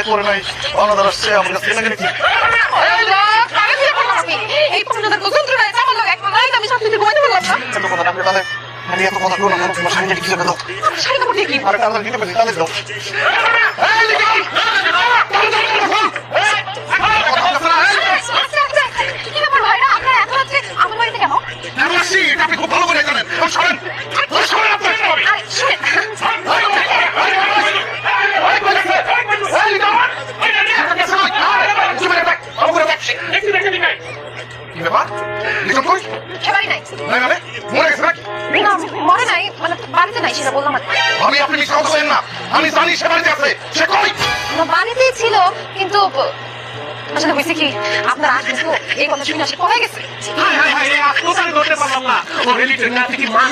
নাই করে নাই অনাদার আসছে আমার কাছে কেনা কিনে এই পর্যন্ত যন্ত্রণায় আমার লোক একটা নাইট আমি শান্তিতে ঘুমাইতে পারলাম না। এত কথা ডাকলে তাদের আমি এত কথা বলো না তোমার শাড়িটা কিছু দাও শাড়ি কাপড় দিয়ে কি আরে তাদের দিতে পারি তাদের দাও কি ব্যাপার ভাইরা আপনারা এত রাত্রে আমার বাড়িতে কেন? আমি আসছি এটা আপনি খুব ভালো করে জানেন সরেন সরেন আপনার আরে শুনেন কি ব্যাপার লিখন কই সে বাড়ি নাই নাই মানে মরে গেছে নাকি না মরে নাই মানে বাড়িতে নাই সেটা বললাম আর কি। আমি আপনি মিথ্যা কথা বলেন না আমি জানি সে বাড়িতে আছে সে কই না, বাড়িতেই ছিল কিন্তু আসলে হয়েছে কি আপনার আসবে তো এই কথা শুনে আসে পড়ে গেছে। হাই হাই হাই আজ কোথায় ধরতে পারলাম না ও রিলেটেড না থেকে মানুষ